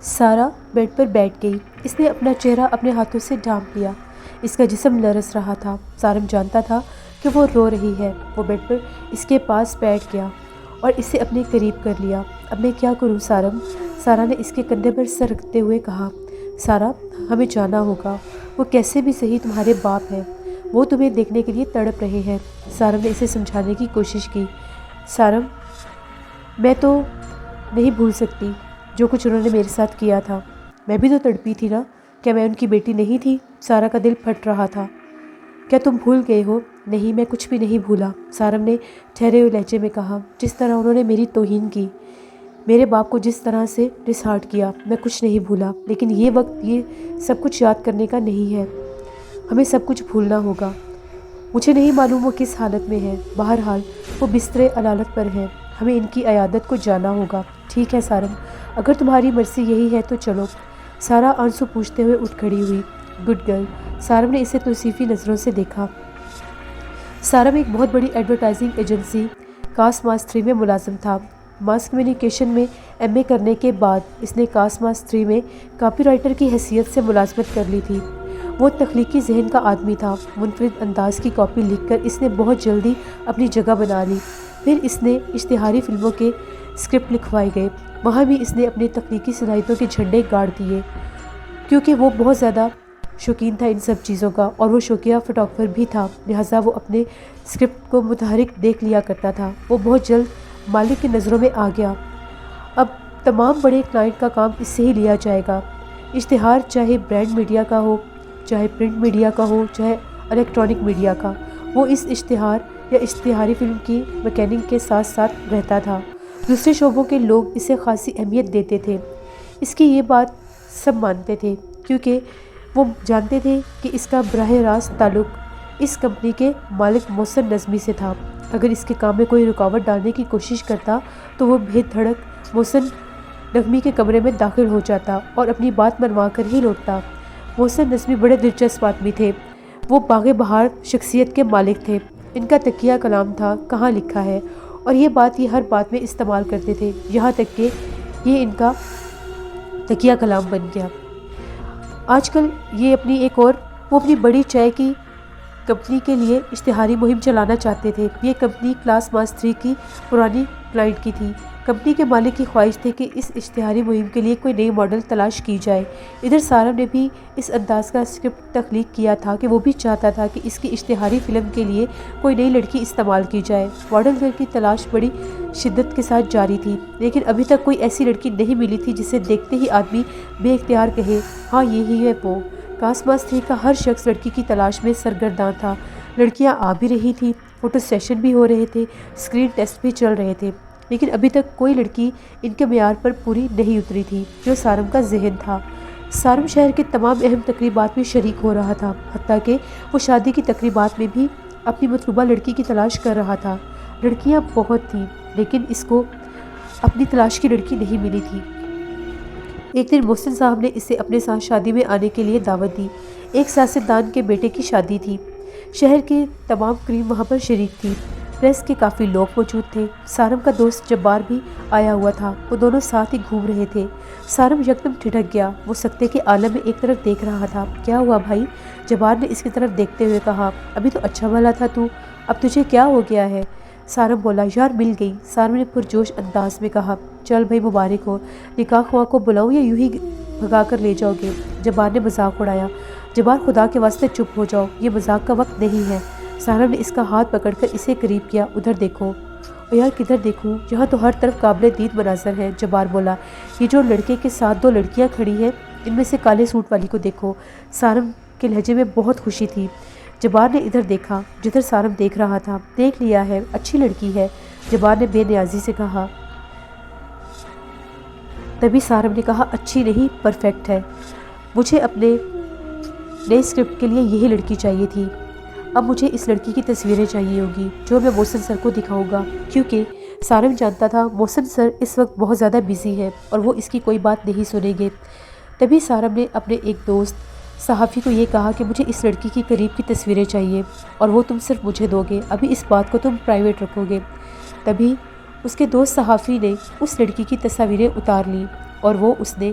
سارا بیڈ پر بیٹھ گئی۔ اس نے اپنا چہرہ اپنے ہاتھوں سے ڈھانپ لیا۔ اس کا جسم لرز رہا تھا۔ سارم جانتا تھا کہ وہ رو رہی ہے۔ وہ بیڈ پر اس کے پاس بیٹھ گیا اور اسے اپنے قریب کر لیا۔ اب میں کیا کروں سارم؟ سارا نے اس کے کندھے پر سر رکھتے ہوئے کہا۔ سارا، ہمیں جانا ہوگا۔ وہ کیسے بھی صحیح تمہارے باپ ہیں۔ وہ تمہیں دیکھنے کے لیے تڑپ رہے ہیں۔ سارم نے اسے سمجھانے کی کوشش کی۔ سارم، میں تو نہیں بھول سکتی جو کچھ انہوں نے میرے ساتھ کیا تھا۔ میں بھی تو تڑپی تھی نا۔ کیا میں ان کی بیٹی نہیں تھی؟ سارا کا دل پھٹ رہا تھا۔ کیا تم بھول گئے ہو؟ نہیں، میں کچھ بھی نہیں بھولا، سارم نے ٹھہرے ہوئے لہجے میں کہا۔ جس طرح انہوں نے میری توہین کی، میرے باپ کو جس طرح سے ڈسہارٹ کیا، میں کچھ نہیں بھولا۔ لیکن یہ وقت یہ سب کچھ یاد کرنے کا نہیں ہے۔ ہمیں سب کچھ بھولنا ہوگا۔ مجھے نہیں معلوم وہ کس حالت میں ہے۔ بہرحال وہ بستر علالت پر ہے۔ ہمیں ان کی عیادت کو جانا ہوگا۔ ٹھیک ہے سارم، اگر تمہاری مرضی یہی ہے تو چلو۔ سارا آنسو پوچھتے ہوئے اٹھ کھڑی ہوئی۔ گڈ گرل، سارم نے اسے توصیفی نظروں سے دیکھا۔ سارم ایک بہت بڑی ایڈورٹائزنگ ایجنسی کاس ماس 3 میں ملازم تھا۔ ماس کمیونیکیشن میں ایم اے کرنے کے بعد اس نے کاس ماس 3 میں کاپی رائٹر کی حیثیت سے ملازمت کر لی تھی۔ وہ تخلیقی ذہن کا آدمی تھا۔ منفرد انداز کی کاپی لکھ کر اس نے بہت جلدی اپنی جگہ بنا لی۔ پھر اس نے اشتہاری فلموں کے اسکرپٹ لکھوائے گئے۔ وہاں بھی اس نے اپنی تخلیقی صلاحیتوں کے جھنڈے گاڑ دیے، کیونکہ وہ بہت زیادہ شوقین تھا ان سب چیزوں کا، اور وہ شوقیہ فوٹوگرافر بھی تھا، لہٰذا وہ اپنے اسکرپٹ کو متحرک دیکھ لیا کرتا تھا۔ وہ بہت جلد مالک کی نظروں میں آ گیا۔ اب تمام بڑے کلائنٹ کا کام اس سے ہی لیا جائے گا۔ اشتہار چاہے برینڈ میڈیا کا ہو، چاہے پرنٹ میڈیا کا ہو، چاہے الیکٹرانک میڈیا کا، وہ اس اشتہار یا اشتہاری فلم کی میکیننگ کے ساتھ ساتھ رہتا تھا۔ دوسرے شعبوں کے لوگ اسے خاصی اہمیت دیتے تھے۔ اس کی یہ بات سب مانتے تھے، کیونکہ وہ جانتے تھے کہ اس کا براہ راست تعلق اس کمپنی کے مالک محسن نظمی سے تھا۔ اگر اس کے کام میں کوئی رکاوٹ ڈالنے کی کوشش کرتا تو وہ بے دھڑک محسن نظمی کے کمرے میں داخل ہو جاتا اور اپنی بات منوا کر ہی لوٹتا۔ محسن نظمی بڑے دلچسپ آدمی تھے۔ وہ باغ بہار شخصیت کے مالک تھے۔ ان کا تکیہ کلام تھا کہاں لکھا ہے، اور یہ بات یہ ہر بات میں استعمال کرتے تھے، یہاں تک کہ یہ ان کا تکیہ کلام بن گیا۔ آج کل وہ اپنی بڑی چائے کی کمپنی کے لیے اشتہاری مہم چلانا چاہتے تھے۔ یہ کمپنی کلاس ماس 3 کی پرانی کلائنٹ کی تھی۔ کمپنی کے مالک کی خواہش تھی کہ اس اشتہاری مہم کے لیے کوئی نئی ماڈل تلاش کی جائے۔ ادھر سارم نے بھی اس انداز کا اسکرپٹ تخلیق کیا تھا کہ وہ بھی چاہتا تھا کہ اس کی اشتہاری فلم کے لیے کوئی نئی لڑکی استعمال کی جائے۔ ماڈل گرل کی تلاش بڑی شدت کے ساتھ جاری تھی، لیکن ابھی تک کوئی ایسی لڑکی نہیں ملی تھی جسے دیکھتے ہی آدمی بے اختیار کہے، ہاں یہی ہے وہ۔ کاس ماس 3 کا ہر شخص لڑکی کی تلاش میں سرگرداں تھا۔ لڑکیاں آ بھی رہی تھیں، فوٹو سیشن بھی ہو رہے تھے، اسکرین ٹیسٹ بھی چل رہے تھے، لیکن ابھی تک کوئی لڑکی ان کے معیار پر پوری نہیں اتری تھی جو سارم کا ذہن تھا۔ سارم شہر کے تمام اہم تقریبات میں شریک ہو رہا تھا، حتیٰ کہ وہ شادی کی تقریبات میں بھی اپنی مطلوبہ لڑکی کی تلاش کر رہا تھا۔ لڑکیاں بہت تھیں، لیکن اس کو اپنی تلاش کی لڑکی نہیں ملی تھی۔ ایک دن محسن صاحب نے اسے اپنے ساتھ شادی میں آنے کے لیے دعوت دی۔ ایک سیاستدان کے بیٹے کی شادی تھی۔ شہر کے تمام کریم وہاں پر شریک تھی۔ پریس کے کافی لوگ موجود تھے۔ سارم کا دوست جبار بھی آیا ہوا تھا۔ وہ دونوں ساتھ ہی گھوم رہے تھے۔ سارم یکدم ٹھٹک گیا۔ وہ سکتے کے عالم میں ایک طرف دیکھ رہا تھا۔ کیا ہوا بھائی؟ جبار نے اس کی طرف دیکھتے ہوئے کہا۔ ابھی تو اچھا بھلا تھا تو، اب تجھے کیا ہو گیا ہے؟ سارم بولا، یار مل گئی۔ سارم نے پرجوش انداز میں کہا، چل بھائی مبارک ہو۔ نکاح خواہ کو بلاؤں یا یوں ہی بھگا کر لے جاؤ گے؟ جبار نے مذاق اڑایا۔ جبار، خدا کے واسطے چپ ہو جاؤ، یہ مذاق کا وقت نہیں ہے۔ سارم نے اس کا ہاتھ پکڑ کر اسے قریب کیا۔ ادھر دیکھو۔ او یار کدھر دیکھوں؟ یہاں تو ہر طرف قابل دید مناظر ہے۔ جبار بولا، یہ جو لڑکے کے ساتھ 2 لڑکیاں کھڑی ہیں، ان میں سے کالے سوٹ والی کو دیکھو۔ سارم کے لہجے میں بہت خوشی تھی۔ جبار نے ادھر دیکھا جدھر سارم دیکھ رہا تھا۔ دیکھ لیا ہے، اچھی لڑکی ہے، جبار نے بے نیازی سے کہا۔ تبھی سارم نے کہا، اچھی نہیں، پرفیکٹ ہے۔ مجھے اپنے نئے اسکرپٹ کے لیے یہی لڑکی چاہیے تھی۔ اب مجھے اس لڑکی کی تصویریں چاہیے ہوگی جو میں محسن سر کو دکھاؤں گا، کیونکہ سارم جانتا تھا محسن سر اس وقت بہت زیادہ بزی ہے اور وہ اس کی کوئی بات نہیں سنیں گے۔ تبھی سارم نے اپنے ایک دوست صحافی کو یہ کہا کہ مجھے اس لڑکی کی قریب کی تصویریں چاہیے اور وہ تم صرف مجھے دو گے، ابھی اس بات کو تم پرائیویٹ رکھو گے۔ تبھی اس کے دوست صحافی نے اس لڑکی کی تصاویریں اتار لیں اور وہ اس نے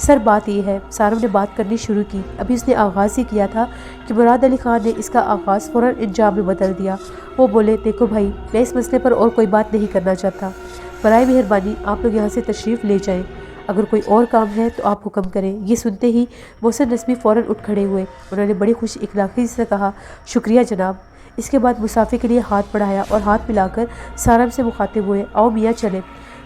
سر بات یہ ہے، سارم نے بات کرنی شروع کی۔ ابھی اس نے آغاز ہی کیا تھا کہ مراد علی خان نے اس کا آغاز فوراً انجام میں بدل دیا۔ وہ بولے، دیکھو بھائی، میں اس مسئلے پر اور کوئی بات نہیں کرنا چاہتا، برائے مہربانی آپ لوگ یہاں سے تشریف لے جائیں، اگر کوئی اور کام ہے تو آپ حکم کریں۔ یہ سنتے ہی محسن نظمی فوراً اٹھ کھڑے ہوئے۔ انہوں نے بڑی خوش اخلاقی سے کہا، شکریہ جناب۔ اس کے بعد مسافر کے لیے ہاتھ بڑھایا اور ہاتھ ملا کر سارم سے مخاطب ہوئے، آؤ میاں چلیں۔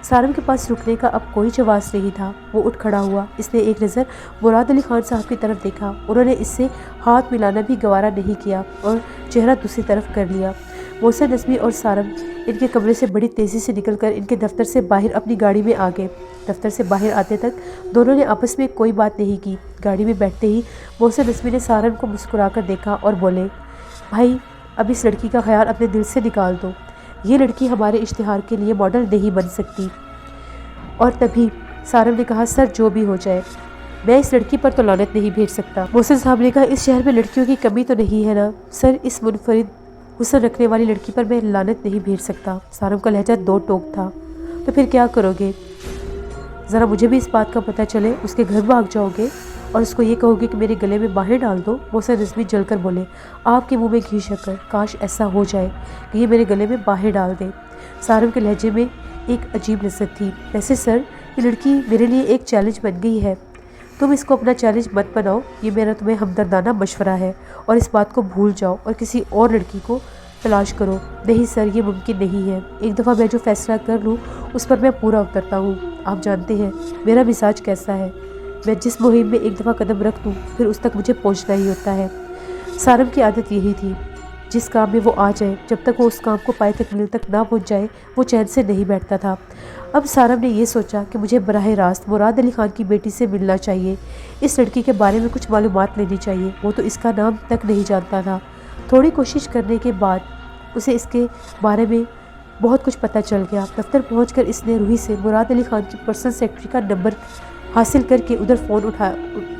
سارم کے پاس رکنے کا اب کوئی جواز نہیں تھا۔ وہ اٹھ کھڑا ہوا۔ اس نے ایک نظر مراد علی خان صاحب کی طرف دیکھا۔ انہوں نے اس سے ہاتھ ملانا بھی گوارا نہیں کیا اور چہرہ دوسری طرف کر لیا۔ محسن نظمی اور سارم ان کے کمرے سے بڑی تیزی سے نکل کر ان کے دفتر سے باہر اپنی گاڑی میں آ گئے۔ دفتر سے باہر آتے تک دونوں نے آپس میں کوئی بات نہیں کی۔ گاڑی میں بیٹھتے ہی محسن نظمی نے سارم کو مسکرا کر دیکھا اور بولے، بھائی اب اس لڑکی کا خیال اپنے دل سے نکال دو، یہ لڑکی ہمارے اشتہار کے لیے ماڈل نہیں بن سکتی۔ اور تبھی سارم نے کہا، سر جو بھی ہو جائے میں اس لڑکی پر تو لعنت نہیں بھیج سکتا۔ محسن صاحب نے کہا، اس شہر میں لڑکیوں کی کمی تو نہیں ہے نا سر، اس منفرد حسن رکھنے والی لڑکی پر میں لعنت نہیں بھیج سکتا۔ سارم کا لہجہ دو ٹوک تھا۔ تو پھر کیا کرو گے؟ ذرا مجھے بھی اس بات کا پتہ چلے، اس کے گھر بھاگ جاؤ گے اور اس کو یہ کہو گے کہ میرے گلے میں باہیں ڈال دو؟ محسن نظمی جل کر بولے، آپ کے منہ میں گھی شکر، کاش ایسا ہو جائے کہ یہ میرے گلے میں باہیں ڈال دے۔ سارم کے لہجے میں ایک عجیب لذت تھی۔ ویسے سر، یہ لڑکی میرے لیے ایک چیلنج بن گئی ہے، تم اس کو اپنا چیلنج مت بناؤ، یہ میرا تمہیں ہمدردانہ مشورہ ہے، اور اس بات کو بھول جاؤ اور کسی اور لڑکی کو تلاش کرو۔ نہیں سر، یہ ممکن نہیں ہے، ایک دفعہ میں جو فیصلہ کر لوں اس پر میں پورا اترتا ہوں۔ آپ جانتے ہیں میرا مزاج کیسا ہے، میں جس مہم میں ایک دفعہ قدم رکھ دوں پھر اس تک مجھے پہنچنا ہی ہوتا ہے۔ سارم کی عادت یہی تھی، جس کام میں وہ آ جائے جب تک وہ اس کام کو پائے تکمیل تک نہ پہنچ جائے وہ چین سے نہیں بیٹھتا تھا۔ اب سارم نے یہ سوچا کہ مجھے براہ راست مراد علی خان کی بیٹی سے ملنا چاہیے، اس لڑکی کے بارے میں کچھ معلومات لینی چاہیے، وہ تو اس کا نام تک نہیں جانتا تھا۔ تھوڑی کوشش کرنے کے بعد اسے اس کے بارے میں بہت کچھ پتہ چل گیا۔ دفتر پہنچ کر اس نے روحی سے مراد علی خان کی پرسنل سیکرٹری کا نمبر حاصل کر کے ادھر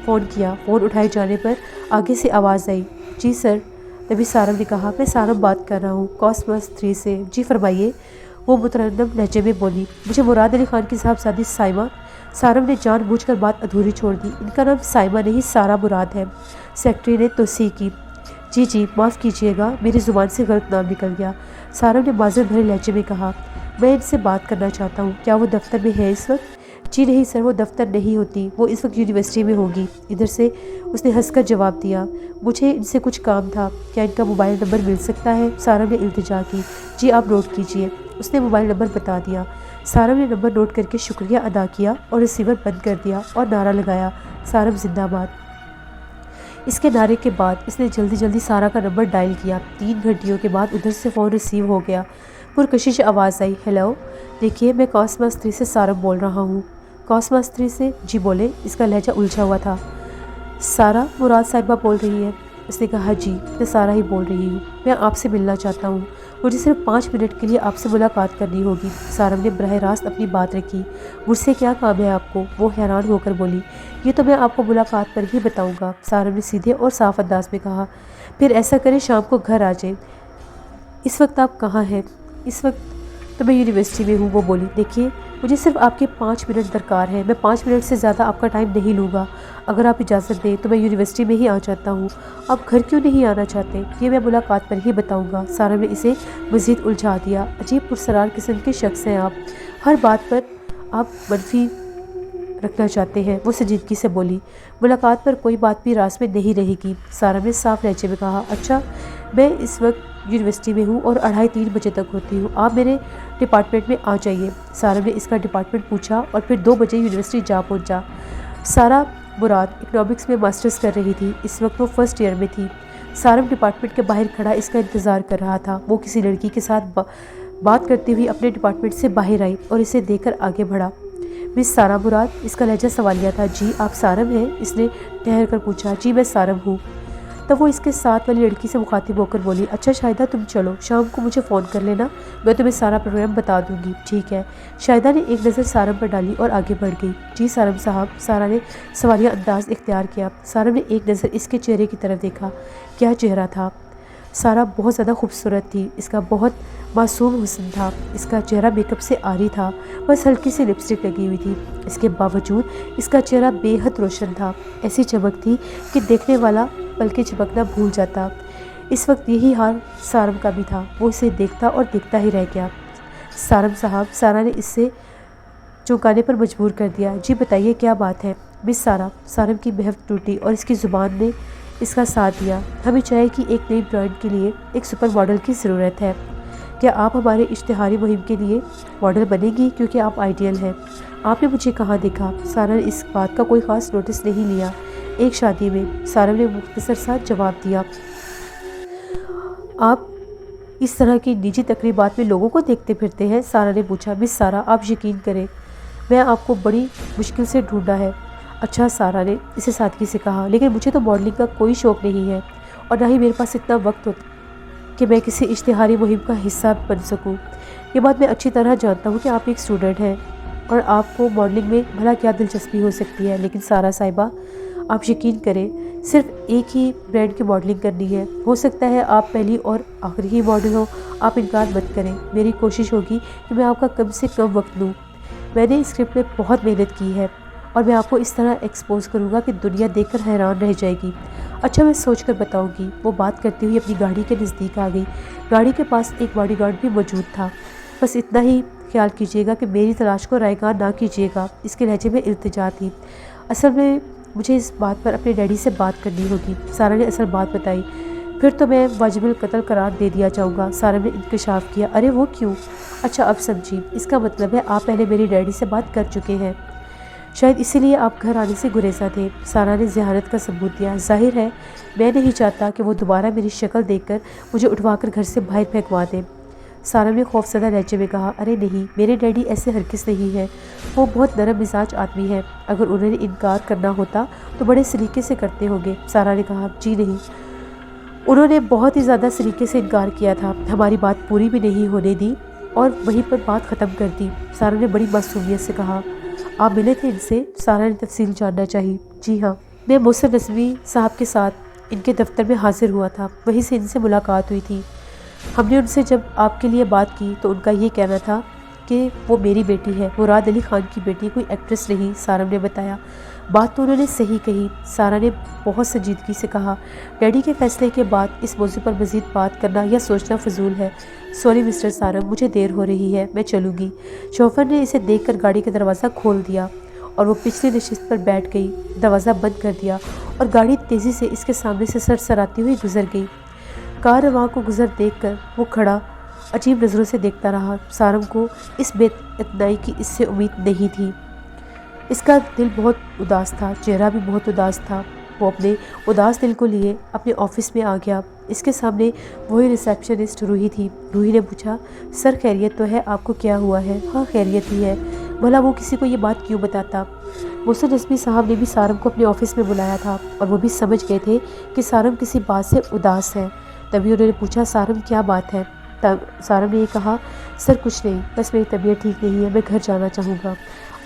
فون کیا۔ فون اٹھائے جانے پر آگے سے آواز آئی، جی سر۔ تبھی سارم نے کہا، میں سارم بات کر رہا ہوں، کاسمس 3 سے۔ جی فرمائیے، وہ مترنم لہجے میں بولی۔ مجھے مراد علی خان کی صاحبزادی سائمہ۔ سارم نے جان بوجھ کر بات ادھوری چھوڑ دی، ان کا نام سائمہ نہیں سارہ مراد ہے۔ سیکرٹری نے توثیق کی، جی معاف کیجیے گا، میری زبان سے غلط نام نکل گیا۔ سارم نے معذرت بھرے لہجے میں کہا، میں ان سے بات کرنا چاہتا ہوں، کیا وہ دفتر میں ہے اس وقت؟ جی نہیں سر، وہ دفتر نہیں ہوتی، وہ اس وقت یونیورسٹی میں ہوگی۔ ادھر سے اس نے ہنس کر جواب دیا، مجھے ان سے کچھ کام تھا، کیا ان کا موبائل نمبر مل سکتا ہے؟ سارم نے التجا کی، جی آپ نوٹ کیجیے۔ اس نے موبائل نمبر بتا دیا۔ سارم نے نمبر نوٹ کر کے شکریہ ادا کیا اور ریسیور بند کر دیا اور نعرہ لگایا، سارم زندہ باد۔ اس کے نعرے کے بعد اس نے جلدی سارہ کا نمبر ڈائل کیا۔ 3 گھنٹیوں کے بعد ادھر سے فون ریسیو ہو گیا۔ پرکشش آواز آئی، ہیلو، دیکھیے میں کاسمس 3 سے سارم بول رہا ہوں۔ کاسمس 3 سے؟ جی بولے۔ اس کا لہجہ الجھا ہوا تھا۔ سارہ مراد صاحبہ بول رہی ہے؟ اس نے کہا، جی میں سارہ ہی بول رہی ہوں، میں آپ سے ملنا چاہتا ہوں، مجھے صرف 5 منٹ کے لیے آپ سے ملاقات کرنی ہوگی۔ سارم نے براہ راست اپنی بات رکھی، مجھ سے کیا کام ہے آپ کو؟ وہ حیران ہو کر بولی، یہ تو میں آپ کو ملاقات پر ہی بتاؤں گا۔ سارم نے سیدھے اور صاف انداز میں کہا، پھر ایسا کریں شام کو گھر آ جائیں۔ اس وقت آپ کہاں ہیں؟ اس وقت تو میں یونیورسٹی میں ہوں۔ وہ بولی، دیکھیے مجھے صرف آپ کے 5 منٹ درکار ہے، میں 5 منٹ سے زیادہ آپ کا ٹائم نہیں لوں گا، اگر آپ اجازت دیں تو میں یونیورسٹی میں ہی آ جاتا ہوں۔ آپ گھر کیوں نہیں آنا چاہتے؟ یہ میں ملاقات پر ہی بتاؤں گا۔ سارم نے اسے مزید الجھا دیا، عجیب پرسرار قسم کے شخص ہیں آپ، ہر بات پر آپ منفی رکھنا چاہتے ہیں۔ وہ سنجیدگی سے بولی، ملاقات پر کوئی بات بھی راز میں نہیں رہے گی۔ سارم نے صاف لہجے میں کہا، اچھا میں اس وقت یونیورسٹی میں ہوں اور 2:30-3 بجے تک ہوتی ہوں، آپ میرے ڈپارٹمنٹ میں آ جائیے۔ سارم نے اس کا ڈپارٹمنٹ پوچھا اور پھر 2 بجے یونیورسٹی جا پہنچا۔ سارہ مراد اکنامکس میں ماسٹرز کر رہی تھی، اس وقت وہ فرسٹ ایئر میں تھی۔ سارم ڈپارٹمنٹ کے باہر کھڑا اس کا انتظار کر رہا تھا۔ وہ کسی لڑکی کے ساتھ بات کرتے ہوئی اپنے ڈپارٹمنٹ سے باہر آئی اور اسے دیکھ کر آگے بڑھا۔ مس سارہ مراد؟ اس کا لہجہ سوالیہ تھا۔ جی آپ سارم ہیں؟ اس نے ٹھہر کر پوچھا۔ جی میں سارم ہوں۔ تب وہ اس کے ساتھ والی لڑکی سے مخاطب ہو کر بولی، اچھا شاہدہ تم چلو، شام کو مجھے فون کر لینا، میں تمہیں سارا پروگرام بتا دوں گی۔ ٹھیک ہے۔ شاہدہ نے ایک نظر سارم پر ڈالی اور آگے بڑھ گئی۔ جی سارم صاحب؟ سارہ نے سوالیہ انداز اختیار کیا۔ سارم نے ایک نظر اس کے چہرے کی طرف دیکھا۔ کیا چہرہ تھا! سارا بہت زیادہ خوبصورت تھی، اس کا بہت معصوم حسن تھا، اس کا چہرہ میک اپ سے عاری تھا، بس ہلکی سی لپسٹک لگی ہوئی تھی۔ اس کے باوجود اس کا چہرہ بے حد روشن تھا، ایسی چمک تھی کہ دیکھنے والا پلکیں جھپکنا بھول جاتا۔ اس وقت یہی حال سارم کا بھی تھا، وہ اسے دیکھتا اور دیکھتا ہی رہ گیا۔ سارم صاحب، سارا نے اس سے چونکانے پر مجبور کر دیا۔ جی بتائیے کیا بات ہے مس سارا؟ سارم کی بہت ٹوٹی اور اس کی زبان نے اس کا ساتھ دیا۔ ہمیں چاہے کہ ایک نئی برانڈ کے لیے ایک سپر ماڈل کی ضرورت ہے۔ کیا آپ ہمارے اشتہاری مہم کے لیے ماڈل بنیں گی؟ کیونکہ آپ آئیڈیل ہیں۔ آپ نے مجھے کہاں دیکھا؟ سارا نے اس بات کا کوئی خاص نوٹس نہیں لیا۔ ایک شادی میں، سارم نے مختصر سا جواب دیا۔ آپ اس طرح کی نجی تقریبات میں لوگوں کو دیکھتے پھرتے ہیں؟ سارا نے پوچھا۔ مس سارا، آپ یقین کریں میں آپ کو بڑی مشکل سے ڈھونڈا ہے۔ اچھا، سارا نے اسے سادگی سے کہا، لیکن مجھے تو ماڈلنگ کا کوئی شوق نہیں ہے اور نہ ہی میرے پاس اتنا وقت ہوتا کہ میں کسی اشتہاری مہم کا حصہ بن سکوں۔ یہ بات میں اچھی طرح جانتا ہوں کہ آپ ایک اسٹوڈنٹ ہیں اور آپ کو ماڈلنگ میں بھلا کیا دلچسپی ہو سکتی ہے، لیکن سارا صاحبہ آپ یقین کریں صرف ایک ہی برانڈ کی ماڈلنگ کرنی ہے۔ ہو سکتا ہے آپ پہلی اور آخری ہی ماڈل ہو۔ آپ انکار مت کریں، میری کوشش ہوگی کہ میں آپ کا کم سے کم وقت لوں۔ میں نے اسکرپٹ میں بہت محنت کی ہے اور میں آپ کو اس طرح ایکسپوز کروں گا کہ دنیا دیکھ کر حیران رہ جائے گی۔ اچھا، میں سوچ کر بتاؤں گی۔ وہ بات کرتی ہوئی اپنی گاڑی کے نزدیک آ گئی۔ گاڑی کے پاس ایک باڈی گارڈ بھی موجود تھا۔ بس اتنا ہی خیال کیجیے گا کہ میری تلاش کو رائیگاں نہ کیجیے گا، اس کے لہجے میں التجا تھی۔ اصل میں مجھے اس بات پر اپنے ڈیڈی سے بات کرنی ہوگی۔ سارا نے اصل بات بتائی۔ پھر تو میں واجب القتل قرار دے دیا جاؤں گا۔ سارا نے انکشاف کیا۔ ارے وہ کیوں؟ اچھا اب سمجھی، اس کا مطلب ہے آپ پہلے میری ڈیڈی سے بات کر چکے ہیں، شاید اسی لیے آپ گھر آنے سے گریزاں تھے۔ سارا نے ذہانت کا ثبوت دیا۔ ظاہر ہے میں نہیں چاہتا کہ وہ دوبارہ میری شکل دیکھ کر مجھے اٹھوا کر گھر سے باہر پھینکوا دیں۔ سارا نے خوفزدہ لہجے میں کہا۔ ارے نہیں، میرے ڈیڈی ایسے ہرگز نہیں ہیں، وہ بہت نرم مزاج آدمی ہیں، اگر انہوں نے انکار کرنا ہوتا تو بڑے سلیقے سے کرتے ہوں گے۔ سارا نے کہا۔ جی نہیں، انہوں نے بہت ہی زیادہ سلیقے سے انکار کیا تھا، ہماری بات پوری بھی نہیں ہونے دی اور وہیں پر بات ختم کر دی۔ سارا نے بڑی معصومیت سے کہا۔ آپ ملے تھے ان سے؟ سارا نے تفصیل جاننا چاہی۔ جی ہاں، میں محسن نظمی صاحب کے ساتھ ان کے دفتر میں حاضر ہوا تھا، وہیں سے ان سے ملاقات ہوئی تھی۔ ہم نے ان سے جب آپ کے لیے بات کی تو ان کا یہ کہنا تھا کہ وہ میری بیٹی ہے، مراد علی خان کی بیٹی، کوئی ایکٹریس نہیں۔ سارم نے بتایا۔ بات تو انہوں نے صحیح کہی، سارا نے بہت سنجیدگی سے کہا۔ ڈیڈی کے فیصلے کے بعد اس موضوع پر مزید بات کرنا یا سوچنا فضول ہے۔ سوری مسٹر سارم، مجھے دیر ہو رہی ہے، میں چلوں گی۔ شوفر نے اسے دیکھ کر گاڑی کا دروازہ کھول دیا اور وہ پچھلی نشست پر بیٹھ گئی، دروازہ بند کر دیا اور گاڑی تیزی سے اس کے سامنے سے سرسراتی ہوئی گزر گئی۔ کاررواں کو گزر دیکھ کر وہ کھڑا عجیب نظروں سے دیکھتا رہا۔ سارم کو اس بے اعتنائی کی اس سے امید نہیں تھی۔ اس کا دل بہت اداس تھا، چہرہ بھی بہت اداس تھا۔ وہ اپنے اداس دل کو لیے اپنے آفس میں آ گیا۔ اس کے سامنے وہی ریسیپشنسٹ روحی تھی۔ روحی نے پوچھا، سر خیریت تو ہے؟ آپ کو کیا ہوا ہے؟ ہاں خیریت ہی ہے، بھلا وہ کسی کو یہ بات کیوں بتاتا؟ محسن نظمی صاحب نے بھی سارم کو اپنے آفس میں بلایا تھا اور وہ بھی سمجھ گئے تھے کہ سارم کسی بات سے اداس ہے۔ تبھی انہوں نے پوچھا، سارم کیا بات ہے؟ سارم نے یہ کہا، سر کچھ نہیں، بس میری طبیعت ٹھیک نہیں ہے، میں گھر جانا چاہوں گا۔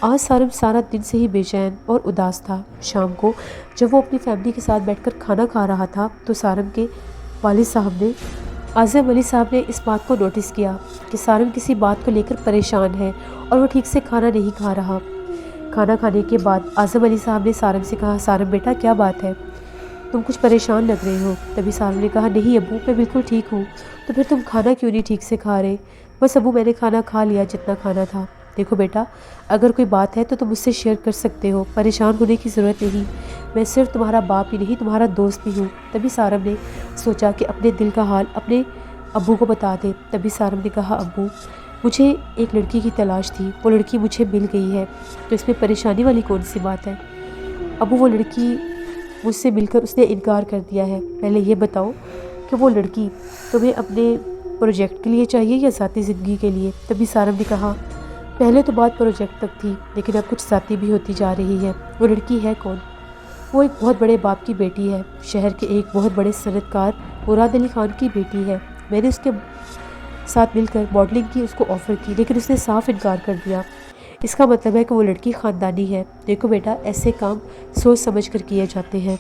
آج سارم سارا دن سے ہی بے چین اور اداس تھا۔ شام کو جب وہ اپنی فیملی کے ساتھ بیٹھ کر کھانا کھا رہا تھا تو سارم کے والد صاحب نے، اعظم علی صاحب نے اس بات کو نوٹس کیا کہ سارم کسی بات کو لے کر پریشان ہے اور وہ ٹھیک سے کھانا نہیں کھا رہا۔ کھانا کھانے کے بعد اعظم علی صاحب نے سارم سے کہا، سارم بیٹا کیا بات ہے؟ تم کچھ پریشان لگ رہے ہو۔ تبھی سارم نے کہا، نہیں ابو، میں بالکل ٹھیک ہوں۔ تو پھر تم کھانا کیوں نہیں ٹھیک سے کھا رہے؟ بس ابو میں نے کھانا کھا لیا جتنا کھانا تھا۔ دیکھو بیٹا، اگر کوئی بات ہے تو تم مجھ سے شیئر کر سکتے ہو، پریشان ہونے کی ضرورت نہیں، میں صرف تمہارا باپ ہی نہیں تمہارا دوست بھی ہوں۔ تبھی سارم نے سوچا کہ اپنے دل کا حال اپنے ابو کو بتا دے۔ تبھی سارم نے کہا، ابو مجھے ایک لڑکی کی تلاش تھی، وہ لڑکی مجھے مل گئی ہے، تو اس میں پریشانی والی کون سی بات ہے؟ ابو وہ لڑکی مجھ سے مل کر اس نے انکار کر دیا ہے۔ پہلے یہ بتاؤ کہ وہ لڑکی تمہیں اپنے پروجیکٹ کے لیے چاہیے یا ذاتی زندگی کے لیے؟ تبھی سارم نے کہا، پہلے تو بات پروجیکٹ تک تھی، لیکن اب کچھ ذاتی بھی ہوتی جا رہی ہے۔ وہ لڑکی ہے کون؟ وہ ایک بہت بڑے باپ کی بیٹی ہے، شہر کے ایک بہت بڑے صنعت کار مراد علی خان کی بیٹی ہے۔ میں نے اس کے ساتھ مل کر ماڈلنگ کی اس کو آفر کی، لیکن اس نے صاف انکار کر دیا۔ اس کا مطلب ہے کہ وہ لڑکی خاندانی ہے۔ دیکھو بیٹا، ایسے کام سوچ سمجھ کر کیے جاتے ہیں۔